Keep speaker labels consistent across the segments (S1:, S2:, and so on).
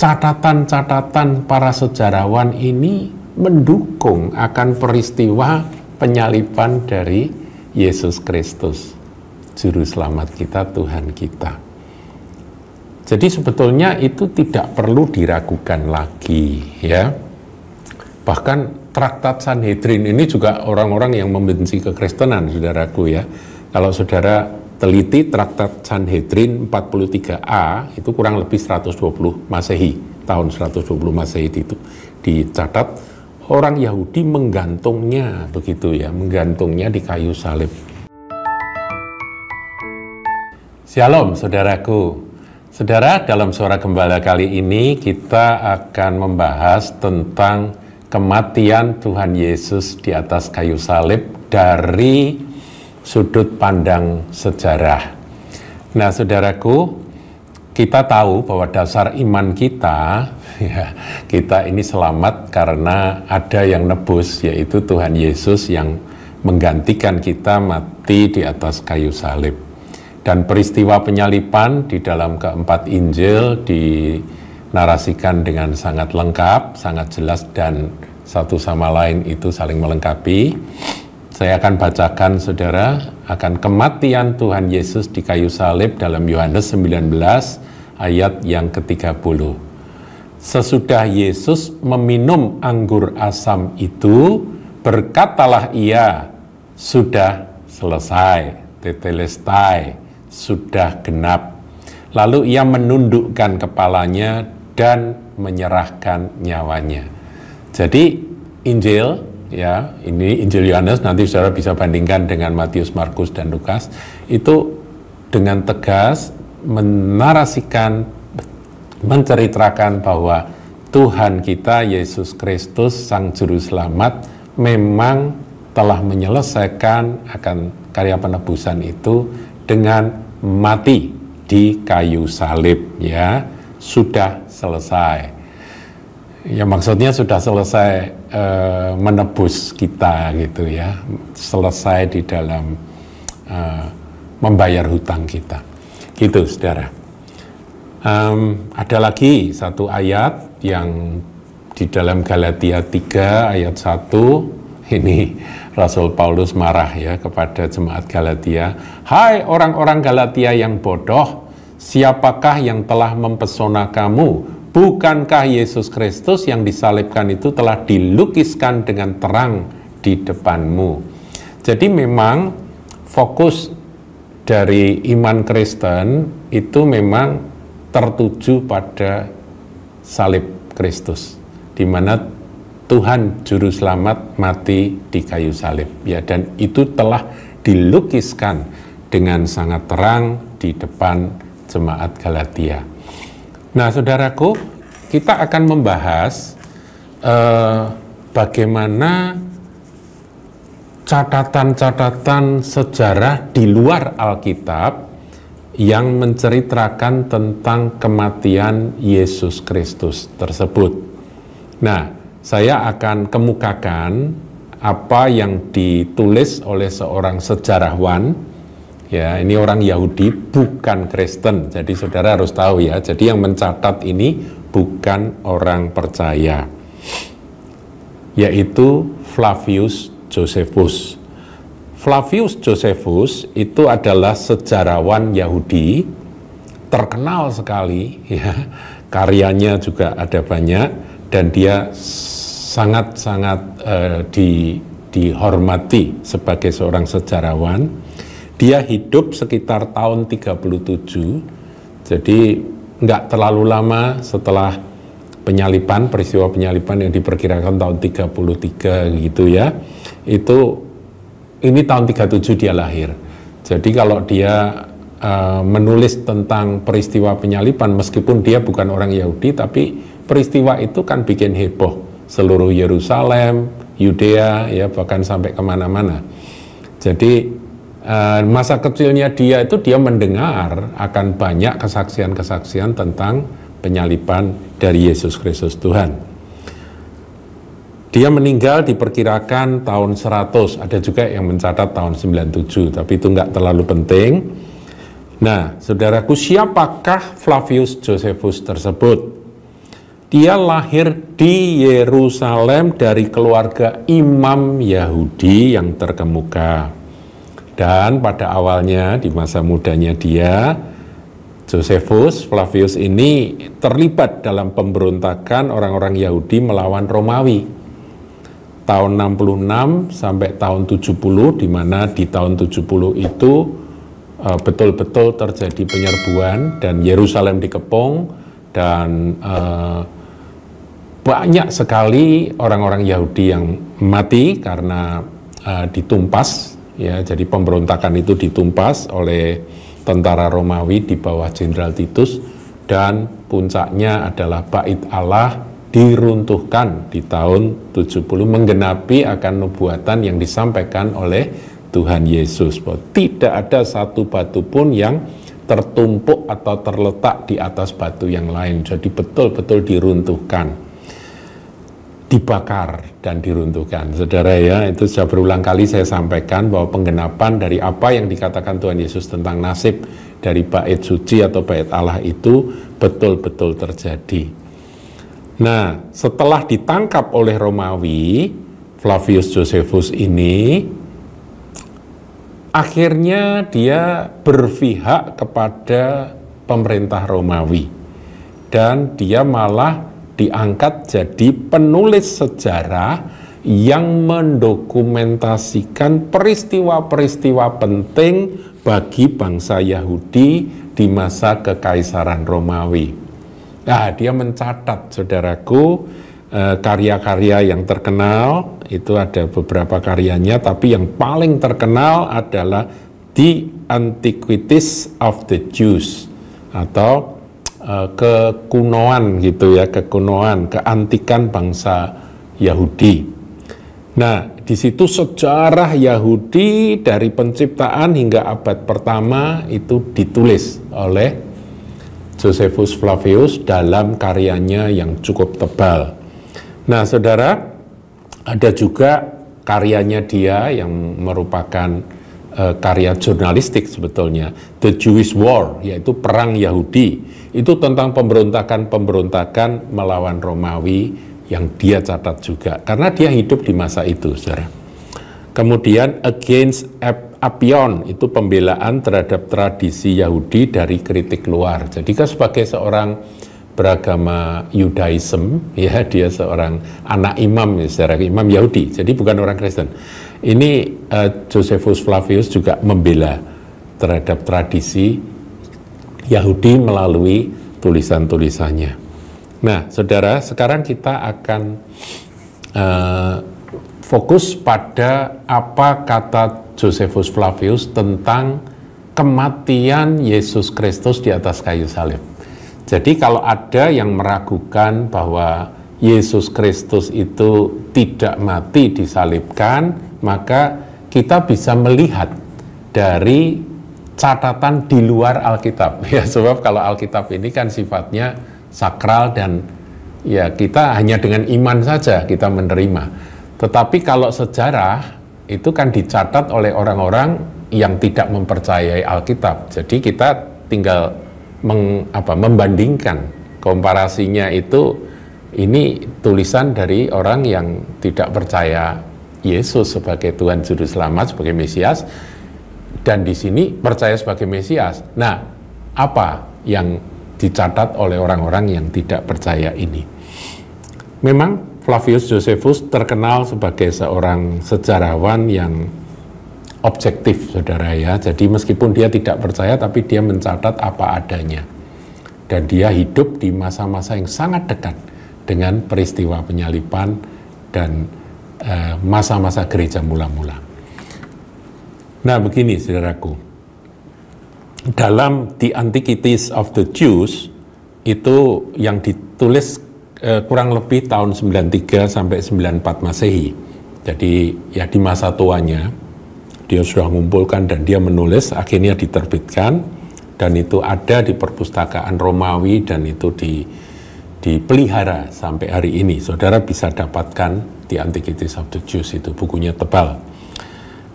S1: catatan-catatan para sejarawan ini mendukung akan peristiwa penyaliban dari Yesus Kristus, Juru Selamat kita, Tuhan kita. Jadi sebetulnya itu tidak perlu diragukan lagi, ya. Bahkan Traktat Sanhedrin ini juga orang-orang yang membenci kekristenan, saudaraku, ya. Kalau saudara teliti Traktat Sanhedrin 43a, itu kurang lebih 120 Masehi, tahun 120 Masehi itu dicatat, orang Yahudi menggantungnya, begitu ya, menggantungnya di kayu salib. Shalom, saudaraku. Saudara, dalam Suara Gembala kali ini kita akan membahas tentang kematian Tuhan Yesus di atas kayu salib dari sudut pandang sejarah. Nah, saudaraku, kita tahu bahwa dasar iman kita, ya, kita ini selamat karena ada yang nebus, yaitu Tuhan Yesus yang menggantikan kita mati di atas kayu salib. Dan peristiwa penyaliban di dalam keempat Injil dinarasikan dengan sangat lengkap, sangat jelas, dan satu sama lain itu saling melengkapi. Saya akan bacakan, saudara, akan kematian Tuhan Yesus di kayu salib dalam Yohanes 19 ayat yang ke-30. Sesudah Yesus meminum anggur asam itu, berkatalah ia, sudah selesai, tetelestai, sudah genap. Lalu ia menundukkan kepalanya dan menyerahkan nyawanya. Jadi Injil, ya, ini Injil Yohanes, nanti saudara bisa bandingkan dengan Matius, Markus, dan Lukas, itu dengan tegas menarasikan, menceritakan bahwa Tuhan kita Yesus Kristus, Sang Juru Selamat, memang telah menyelesaikan akan karya penebusan itu dengan mati di kayu salib, ya, sudah selesai. Ya, maksudnya sudah selesai menebus kita, gitu ya, selesai di dalam membayar hutang kita, gitu, saudara. Ada lagi satu ayat yang di dalam Galatia 3 ayat 1, ini Rasul Paulus marah, ya, kepada jemaat Galatia. Hai orang-orang Galatia yang bodoh, siapakah yang telah mempesona kamu? Bukankah Yesus Kristus yang disalibkan itu telah dilukiskan dengan terang di depanmu? Jadi memang fokus dari iman Kristen itu memang tertuju pada salib Kristus, di mana Tuhan Juru Selamat mati di kayu salib, ya, dan itu telah dilukiskan dengan sangat terang di depan jemaat Galatia. Nah, saudaraku, kita akan membahas bagaimana catatan-catatan sejarah di luar Alkitab yang menceritakan tentang kematian Yesus Kristus tersebut. Nah, saya akan kemukakan apa yang ditulis oleh seorang sejarawan, ya, ini orang Yahudi, bukan Kristen. Jadi saudara harus tahu, ya, jadi yang mencatat ini bukan orang percaya, yaitu Flavius Josephus. Flavius Josephus itu adalah sejarawan Yahudi, terkenal sekali, ya, karyanya juga ada banyak, dan dia sangat-sangat dihormati sebagai seorang sejarawan. Dia hidup sekitar tahun 37, jadi nggak terlalu lama setelah penyaliban, peristiwa penyaliban yang diperkirakan tahun 33 gitu, ya. Ini tahun 37 dia lahir. Jadi kalau dia menulis tentang peristiwa penyaliban, meskipun dia bukan orang Yahudi, tapi peristiwa itu kan bikin heboh seluruh Yerusalem, Yudea, ya, bahkan sampai kemana-mana. Jadi masa kecilnya dia itu dia mendengar akan banyak kesaksian-kesaksian tentang penyaliban dari Yesus Kristus Tuhan. Dia meninggal diperkirakan tahun 100, ada juga yang mencatat tahun 97, tapi itu nggak terlalu penting. Nah, saudaraku, siapakah Flavius Josephus tersebut? Dia lahir di Yerusalem dari keluarga imam Yahudi yang terkemuka. Dan pada awalnya di masa mudanya dia, Josephus Flavius ini terlibat dalam pemberontakan orang-orang Yahudi melawan Romawi. Tahun 66 sampai tahun 70, di mana di tahun 70 itu betul-betul terjadi penyerbuan dan Yerusalem dikepung, dan banyak sekali orang-orang Yahudi yang mati karena ditumpas, ya. Jadi pemberontakan itu ditumpas oleh tentara Romawi di bawah Jenderal Titus, dan puncaknya adalah Bait Allah diruntuhkan di tahun 70, menggenapi akan nubuatan yang disampaikan oleh Tuhan Yesus, bahwa tidak ada satu batu pun yang tertumpuk atau terletak di atas batu yang lain. Jadi betul-betul diruntuhkan, dibakar dan diruntuhkan. Saudara, ya, itu sudah berulang kali saya sampaikan bahwa penggenapan dari apa yang dikatakan Tuhan Yesus tentang nasib dari bait suci atau bait Allah itu betul-betul terjadi. Nah, setelah ditangkap oleh Romawi, Flavius Josephus ini akhirnya dia berpihak kepada pemerintah Romawi, dan dia malah diangkat jadi penulis sejarah yang mendokumentasikan peristiwa-peristiwa penting bagi bangsa Yahudi di masa Kekaisaran Romawi. Nah, dia mencatat, saudaraku, karya-karya yang terkenal, itu ada beberapa karyanya, tapi yang paling terkenal adalah The Antiquities of the Jews, atau kekunoan gitu ya, kekunoan, keantikan bangsa Yahudi. Nah, di situ sejarah Yahudi dari penciptaan hingga abad pertama itu ditulis oleh Josephus Flavius dalam karyanya yang cukup tebal. Nah, saudara, ada juga karyanya dia yang merupakan karya jurnalistik sebetulnya, The Jewish War, yaitu perang Yahudi. Itu tentang pemberontakan melawan Romawi yang dia catat juga, karena dia hidup di masa itu, saudara. Kemudian Against Apion, itu pembelaan terhadap tradisi Yahudi dari kritik luar. Jadi kan sebagai seorang beragama Yudaism, ya, dia seorang anak imam, saudara, imam Yahudi, jadi bukan orang Kristen. Ini Josephus Flavius juga membela terhadap tradisi Yahudi melalui tulisan-tulisannya. Nah, saudara, sekarang kita akan fokus pada apa kata Josephus Flavius tentang kematian Yesus Kristus di atas kayu salib. Jadi kalau ada yang meragukan bahwa Yesus Kristus itu tidak mati disalibkan, maka kita bisa melihat dari catatan di luar Alkitab. Ya, sebab kalau Alkitab ini kan sifatnya sakral dan ya kita hanya dengan iman saja kita menerima. Tetapi kalau sejarah itu kan dicatat oleh orang-orang yang tidak mempercayai Alkitab. Jadi kita tinggal membandingkan, komparasinya itu, ini tulisan dari orang yang tidak percaya Yesus sebagai Tuhan Juru Selamat, sebagai Mesias, dan di sini percaya sebagai Mesias. Nah, apa yang dicatat oleh orang-orang yang tidak percaya ini? Memang Flavius Josephus terkenal sebagai seorang sejarawan yang objektif, saudara, ya. Jadi meskipun dia tidak percaya, tapi dia mencatat apa adanya. Dan dia hidup di masa-masa yang sangat dekat dengan peristiwa penyaliban dan masa-masa gereja mula-mula. Nah, begini, saudaraku. Dalam The Antiquities of the Jews, itu yang ditulis kurang lebih tahun 93 sampai 94 Masehi. Jadi ya di masa tuanya dia sudah mengumpulkan dan dia menulis, akhirnya diterbitkan, dan itu ada di perpustakaan Romawi dan itu dipelihara sampai hari ini. Saudara bisa dapatkan di Antiquities of the Jews, itu bukunya tebal.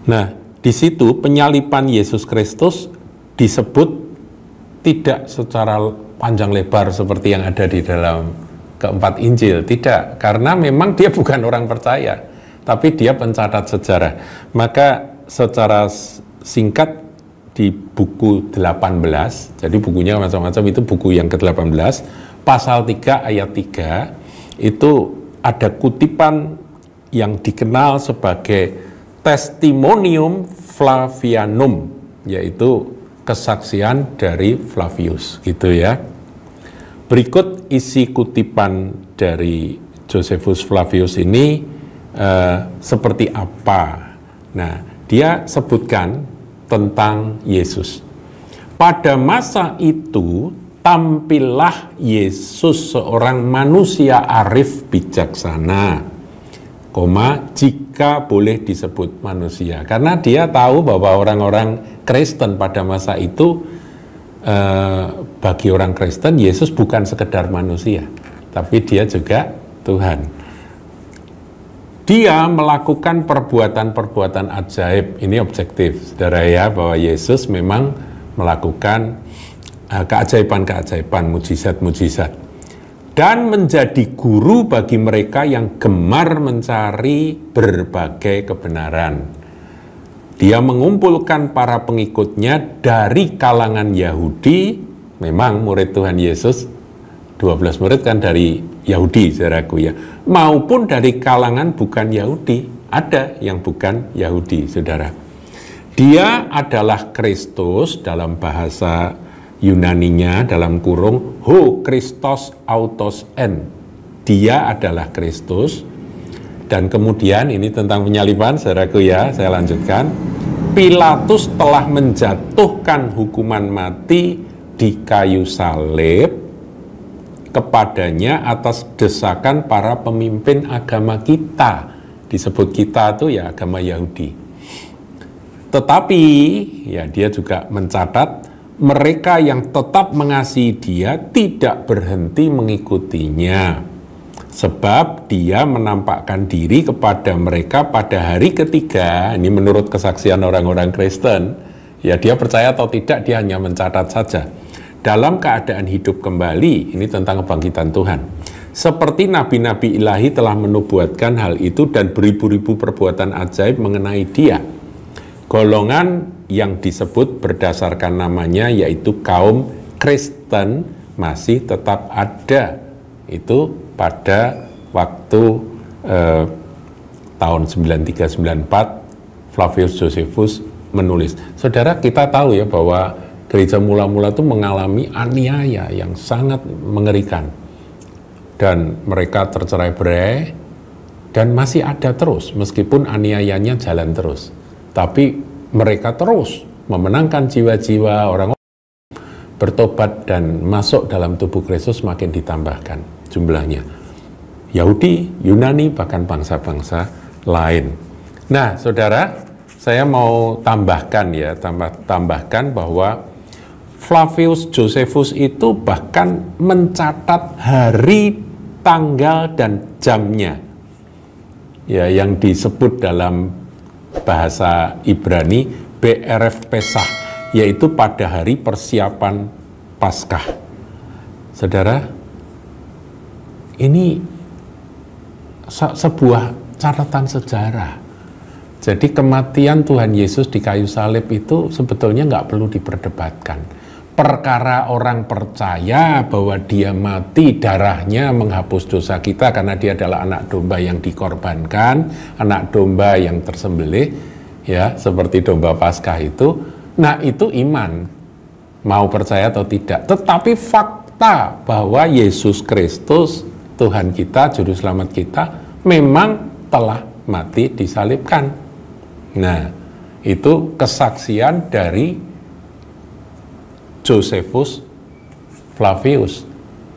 S1: Nah, di situ penyaliban Yesus Kristus disebut tidak secara panjang lebar seperti yang ada di dalam keempat Injil. Tidak, karena memang dia bukan orang percaya, tapi dia pencatat sejarah. Maka secara singkat di buku 18, jadi bukunya macam-macam, itu buku yang ke-18, pasal 3 ayat 3, itu ada kutipan yang dikenal sebagai Testimonium Flavianum, yaitu kesaksian dari Flavius, gitu ya. Berikut isi kutipan dari Josephus Flavius ini seperti apa. Nah, dia sebutkan tentang Yesus. Pada masa itu tampillah Yesus seorang manusia arif bijaksana, jika boleh disebut manusia, karena dia tahu bahwa orang-orang Kristen pada masa itu, bagi orang Kristen Yesus bukan sekedar manusia, tapi dia juga Tuhan. Dia melakukan perbuatan-perbuatan ajaib. Ini objektif, saudara ya, bahwa Yesus memang melakukan keajaiban-keajaiban, mujizat-mujizat, dan menjadi guru bagi mereka yang gemar mencari berbagai kebenaran. Dia mengumpulkan para pengikutnya dari kalangan Yahudi. Memang murid Tuhan Yesus 12 murid kan dari Yahudi, saudaraku ya, maupun dari kalangan bukan Yahudi. Ada yang bukan Yahudi, saudara. Dia adalah Kristus, dalam bahasa Yunaninya dalam kurung ho Christos autos en, dia adalah Kristus. Dan kemudian ini tentang penyaliban, saudaraku ya, saya lanjutkan. Pilatus telah menjatuhkan hukuman mati di kayu salib kepadanya atas desakan para pemimpin agama kita. Disebut kita itu ya agama Yahudi. Tetapi ya dia juga mencatat mereka yang tetap mengasihi dia tidak berhenti mengikutinya. Sebab dia menampakkan diri kepada mereka pada hari ketiga. Ini menurut kesaksian orang-orang Kristen. Ya dia percaya atau tidak, dia hanya mencatat saja. Dalam keadaan hidup kembali, ini tentang kebangkitan Tuhan. Seperti nabi-nabi ilahi telah menubuatkan hal itu dan beribu-ribu perbuatan ajaib mengenai dia. Golongan yang disebut berdasarkan namanya yaitu kaum Kristen masih tetap ada. Itu pada waktu tahun 93-94 Flavius Josephus menulis. Saudara, kita tahu ya bahwa gereja mula-mula itu mengalami aniaya yang sangat mengerikan. Dan mereka tercerai-berai dan masih ada terus meskipun aniayanya jalan terus. Tapi mereka terus memenangkan jiwa-jiwa orang bertobat dan masuk dalam tubuh Kristus makin ditambahkan jumlahnya. Yahudi, Yunani, bahkan bangsa-bangsa lain. Nah, saudara, saya mau tambahkan ya, tambahkan bahwa Flavius Josephus itu bahkan mencatat hari, tanggal, dan jamnya. Ya, yang disebut dalam bahasa Ibrani BRF Pesach, yaitu pada hari persiapan Paskah. Saudara, ini sebuah catatan sejarah. Jadi kematian Tuhan Yesus di kayu salib itu sebetulnya nggak perlu diperdebatkan. Perkara orang percaya bahwa dia mati, darahnya menghapus dosa kita karena dia adalah anak domba yang dikorbankan, anak domba yang tersembelih, ya, seperti domba Paskah itu. Nah, itu iman, mau percaya atau tidak. Tetapi fakta bahwa Yesus Kristus, Tuhan kita, Juru Selamat kita, memang telah mati disalibkan. Nah, itu kesaksian dari Josephus Flavius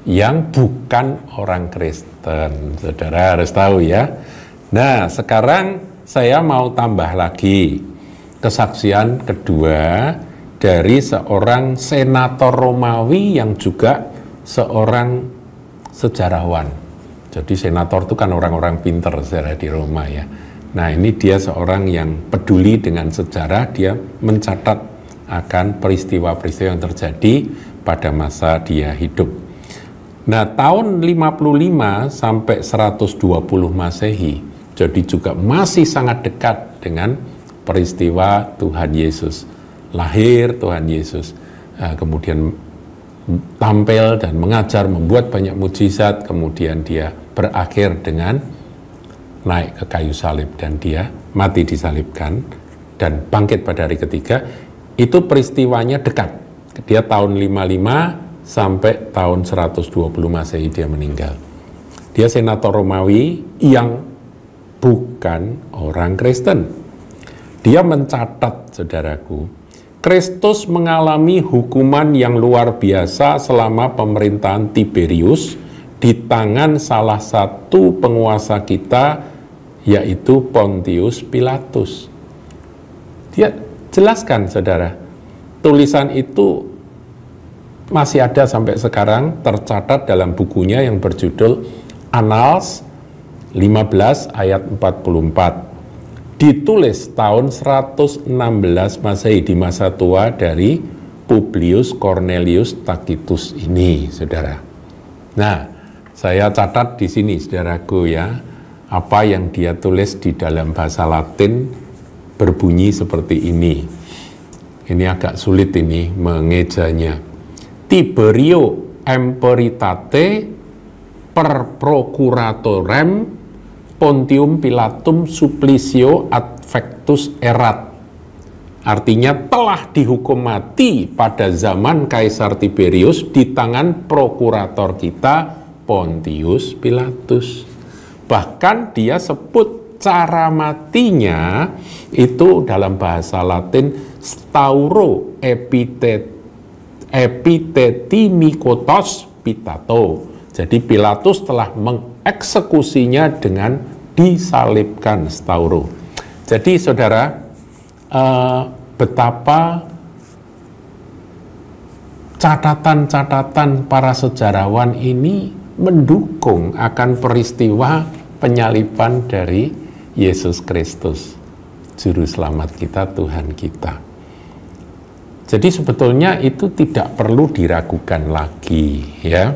S1: yang bukan orang Kristen. Saudara harus tahu ya. Nah, sekarang saya mau tambah lagi kesaksian kedua dari seorang senator Romawi yang juga seorang sejarawan. Jadi senator itu kan orang-orang pinter sejarah di Roma ya. Nah, ini dia seorang yang peduli dengan sejarah, dia mencatat akan peristiwa-peristiwa yang terjadi pada masa dia hidup. Nah, tahun 55 sampai 120 Masehi, jadi juga masih sangat dekat dengan peristiwa Tuhan Yesus. Lahir Tuhan Yesus, kemudian tampil dan mengajar, membuat banyak mujizat, kemudian dia berakhir dengan naik ke kayu salib dan dia mati disalibkan dan bangkit pada hari ketiga. Itu peristiwanya dekat. Dia tahun 55 sampai tahun 120 Masehi dia meninggal. Dia senator Romawi yang bukan orang Kristen. Dia mencatat, saudaraku, Kristus mengalami hukuman yang luar biasa selama pemerintahan Tiberius di tangan salah satu penguasa kita, yaitu Pontius Pilatus. Dia jelaskan, saudara, tulisan itu masih ada sampai sekarang, tercatat dalam bukunya yang berjudul Annals 15 ayat 44. Ditulis tahun 116 Masehi, di masa tua dari Publius Cornelius Tacitus ini, saudara. Nah, saya catat di sini, saudaraku, ya, apa yang dia tulis di dalam bahasa Latin berbunyi seperti ini. Ini agak sulit ini mengejanya. Tiberio Emperitate per procuratorem Pontium Pilatum supplicio adfectus erat. Artinya telah dihukum mati pada zaman Kaisar Tiberius di tangan prokurator kita Pontius Pilatus. Bahkan dia sebut cara matinya itu dalam bahasa Latin stauro epitetimicotos pitato. Jadi Pilatus telah mengeksekusinya dengan disalibkan, stauro. Jadi saudara, betapa catatan-catatan para sejarawan ini mendukung akan peristiwa penyaliban dari Yesus Kristus, Juru Selamat kita, Tuhan kita. Jadi sebetulnya itu tidak perlu diragukan lagi, ya.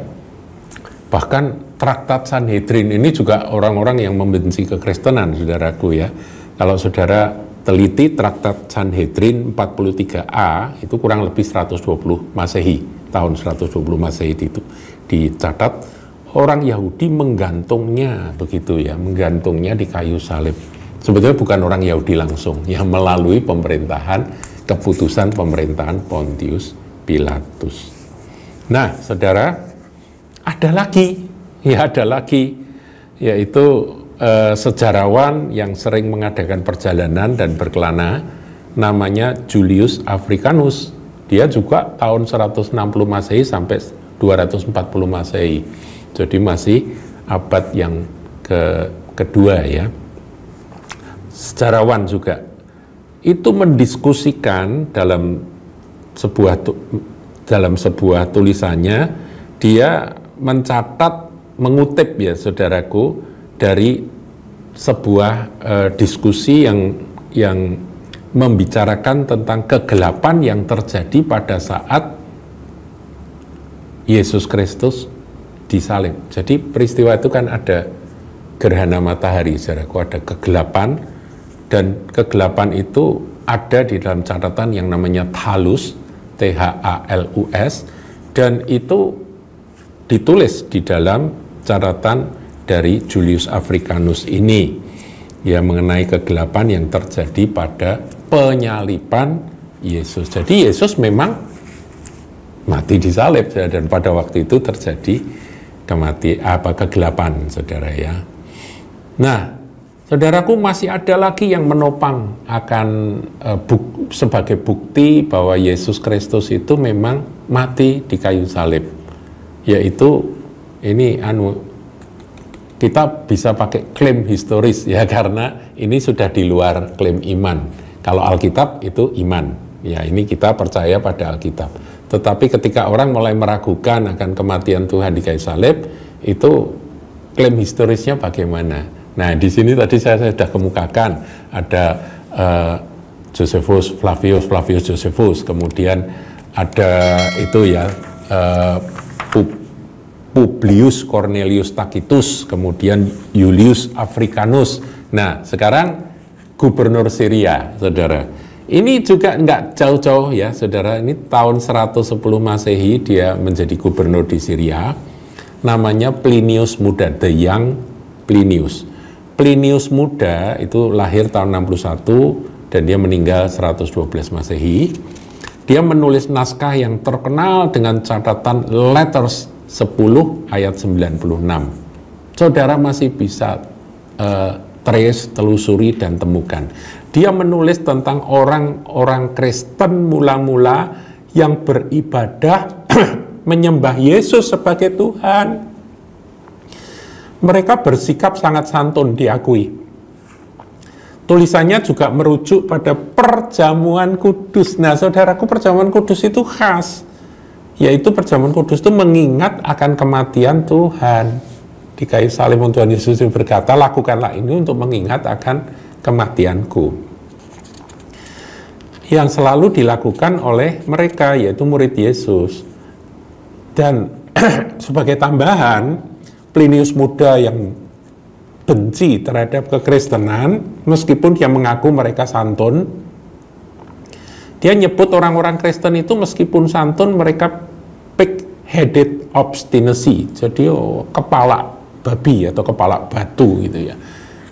S1: Bahkan Traktat Sanhedrin ini juga orang-orang yang membenci kekristenan, saudaraku, ya. Kalau saudara teliti Traktat Sanhedrin 43a, itu kurang lebih 120 Masehi, tahun 120 Masehi itu dicatat, orang Yahudi menggantungnya, begitu ya, menggantungnya di kayu salib. Sebetulnya bukan orang Yahudi langsung, yang melalui keputusan pemerintahan Pontius Pilatus. Nah, saudara, ada lagi, yaitu sejarawan yang sering mengadakan perjalanan dan berkelana, namanya Julius Africanus. Dia juga tahun 160 Masehi sampai 240 Masehi. Jadi masih abad yang kedua, ya. Sejarawan juga. Itu mendiskusikan dalam sebuah tulisannya, dia mencatat, mengutip, ya saudaraku, dari sebuah diskusi yang membicarakan tentang kegelapan yang terjadi pada saat Yesus Kristus disalib. Jadi peristiwa itu kan ada gerhana matahari, saudaraku, ada kegelapan, dan kegelapan itu ada di dalam catatan yang namanya Thalus, T-H-A-L-U-S, dan itu ditulis di dalam catatan dari Julius Africanus ini, ya, mengenai kegelapan yang terjadi pada penyaliban Yesus. Jadi Yesus memang mati disalib, dan pada waktu itu terjadi kegelapan, saudara, ya. Nah, saudaraku, masih ada lagi yang menopang akan sebagai bukti bahwa Yesus Kristus itu memang mati di kayu salib, yaitu ini kita bisa pakai klaim historis, ya, karena ini sudah di luar klaim iman. Kalau Alkitab itu iman, ya, ini kita percaya pada Alkitab. Tetapi ketika orang mulai meragukan akan kematian Tuhan di kayu salib, itu klaim historisnya bagaimana? Nah, di sini tadi saya sudah kemukakan, ada Josephus, Flavius Josephus, kemudian ada itu, ya, Publius Cornelius Tacitus, kemudian Julius Africanus. Nah, sekarang gubernur Syria, saudara. Ini juga nggak jauh-jauh ya, saudara. Ini tahun 110 Masehi dia menjadi gubernur di Syria. Namanya Plinius Muda, the Young Plinius. Plinius Muda itu lahir tahun 61 dan dia meninggal 112 Masehi. Dia menulis naskah yang terkenal dengan catatan Letters 10 ayat 96. Saudara masih bisa trace, telusuri dan temukan. Dia menulis tentang orang-orang Kristen mula-mula yang beribadah menyembah Yesus sebagai Tuhan. Mereka bersikap sangat santun, diakui. Tulisannya juga merujuk pada perjamuan kudus. Nah, saudaraku, perjamuan kudus itu khas. Yaitu perjamuan kudus itu mengingat akan kematian Tuhan. Di kayu salib Tuhan Yesus berkata, lakukanlah ini untuk mengingat akan kematianku. Yang selalu dilakukan oleh mereka, yaitu murid Yesus. Dan sebagai tambahan, Plinius Muda yang benci terhadap kekristenan, meskipun dia mengaku mereka santun, dia nyebut orang-orang Kristen itu meskipun santun, mereka pig-headed obstinacy, jadi kepala babi atau kepala batu gitu ya,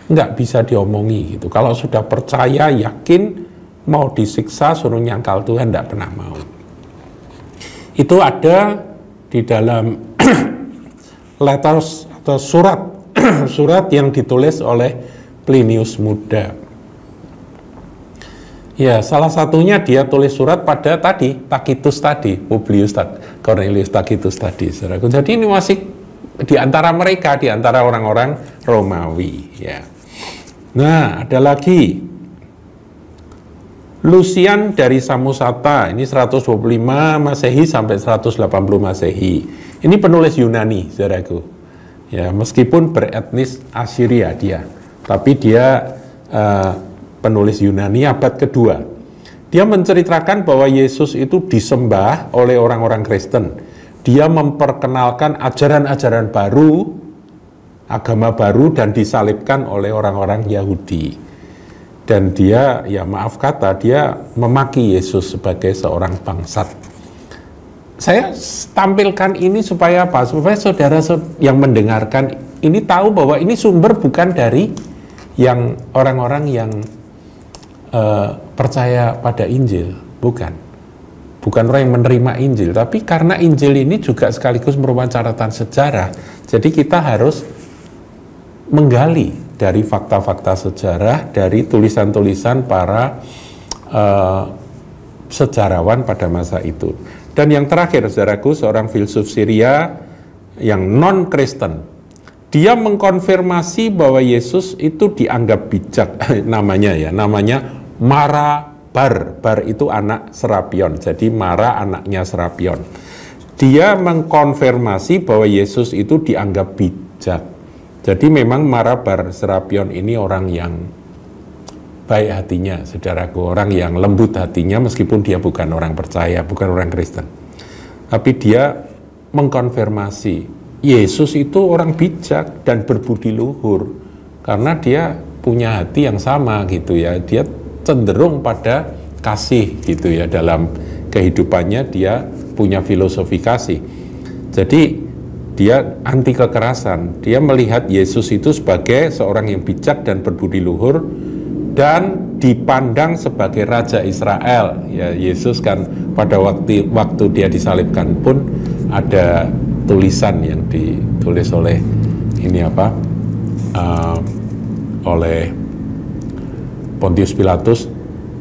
S1: nggak bisa diomongi gitu. Kalau sudah percaya, yakin, mau disiksa, suruh nyangkal Tuhan, nggak pernah mau. Itu ada di dalam letters atau surat yang ditulis oleh Plinius Muda. Ya, salah satunya dia tulis surat pada Tacitus tadi, Publius Cornelius Tacitus tadi, saudaraku. Jadi ini masih di antara mereka, di antara orang-orang Romawi. Ya. Nah, ada lagi Lucian dari Samosata, ini 125 Masehi sampai 180 Masehi. Ini penulis Yunani, saudaraku. Ya, meskipun beretnis Assyria dia, tapi dia penulis Yunani abad kedua. Dia menceritakan bahwa Yesus itu disembah oleh orang-orang Kristen. Dia memperkenalkan ajaran-ajaran baru, agama baru, dan disalibkan oleh orang-orang Yahudi. Dan dia, ya maaf kata, dia memaki Yesus sebagai seorang bangsat. Saya tampilkan ini supaya apa? Supaya saudara yang mendengarkan ini tahu bahwa ini sumber bukan dari yang orang-orang yang percaya pada Injil, bukan orang yang menerima Injil, tapi karena Injil ini juga sekaligus merupakan catatan sejarah, jadi kita harus menggali dari fakta-fakta sejarah, dari tulisan-tulisan para sejarawan pada masa itu. Dan yang terakhir, saudaraku, seorang filsuf Syria yang non-Kristen, dia mengkonfirmasi bahwa Yesus itu dianggap bijak, namanya Mara Bar itu anak Serapion, jadi Mara anaknya Serapion. Dia mengkonfirmasi bahwa Yesus itu dianggap bijak. Jadi memang Mara Bar Serapion ini orang yang baik hatinya, saudaraku, orang yang lembut hatinya meskipun dia bukan orang percaya, bukan orang Kristen. Tapi dia mengkonfirmasi Yesus itu orang bijak dan berbudi luhur karena dia punya hati yang sama gitu ya. Dia cenderung pada kasih gitu ya, dalam kehidupannya dia punya filosofi kasih. Jadi dia anti kekerasan. Dia melihat Yesus itu sebagai seorang yang bijak dan berbudi luhur dan dipandang sebagai Raja Israel. Ya, Yesus kan pada waktu dia disalibkan pun ada tulisan yang ditulis oleh oleh Pontius Pilatus,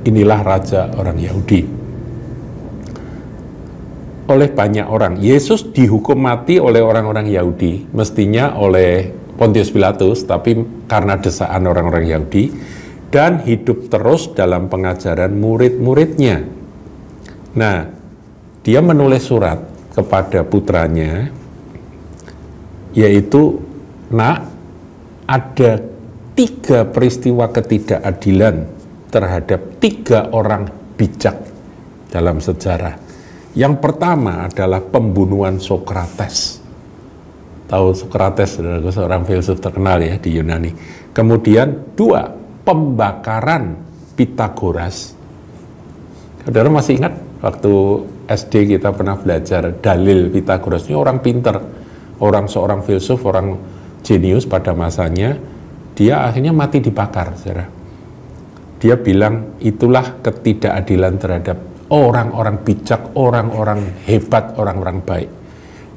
S1: inilah raja orang Yahudi. Oleh banyak orang, Yesus dihukum mati oleh orang-orang Yahudi, mestinya oleh Pontius Pilatus, tapi karena desaan orang-orang Yahudi, dan hidup terus dalam pengajaran murid-muridnya. Nah, dia menulis surat kepada putranya, yaitu, "Nak, ada 3 peristiwa ketidakadilan terhadap 3 orang bijak dalam sejarah. Yang pertama adalah pembunuhan Sokrates. Tahu Sokrates, saudaraku, seorang filsuf terkenal ya di Yunani. Kemudian 2, pembakaran Pitagoras. Saudara masih ingat waktu SD kita pernah belajar dalil Pitagoras? Ini orang pinter, seorang filsuf, orang jenius pada masanya. Dia akhirnya mati dibakar, saudara. Dia bilang itulah ketidakadilan terhadap orang-orang bijak, orang-orang hebat, orang-orang baik.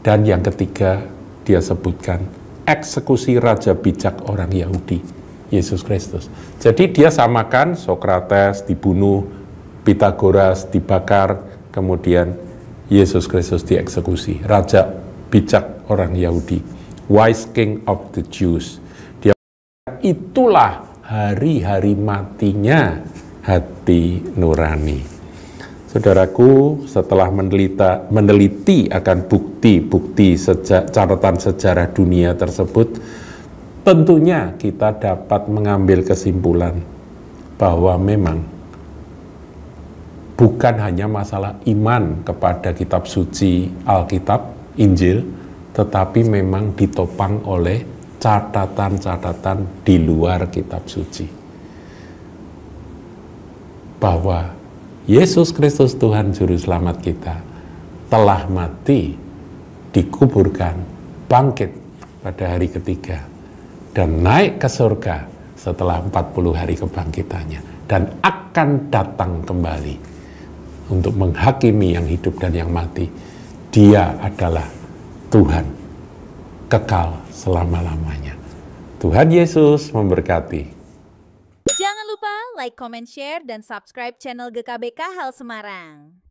S1: Dan yang ketiga, dia sebutkan eksekusi raja bijak orang Yahudi, Yesus Kristus. Jadi dia samakan Sokrates dibunuh, Pitagoras dibakar, kemudian Yesus Kristus dieksekusi, raja bijak orang Yahudi, wise king of the Jews. Dia itulah hari-hari matinya hati nurani. Saudaraku, setelah meneliti akan bukti-bukti catatan sejarah dunia tersebut, tentunya kita dapat mengambil kesimpulan bahwa memang bukan hanya masalah iman kepada kitab suci Alkitab, Injil, tetapi memang ditopang oleh catatan-catatan di luar kitab suci. Bahwa Yesus Kristus Tuhan Juru Selamat kita telah mati, dikuburkan, bangkit pada hari ketiga, dan naik ke surga setelah 40 hari kebangkitannya, dan akan datang kembali untuk menghakimi yang hidup dan yang mati. Dia adalah Tuhan kekal selama-lamanya. Tuhan Yesus memberkati.
S2: Jangan lupa like, comment, share, dan subscribe channel GKBK Hal Semarang.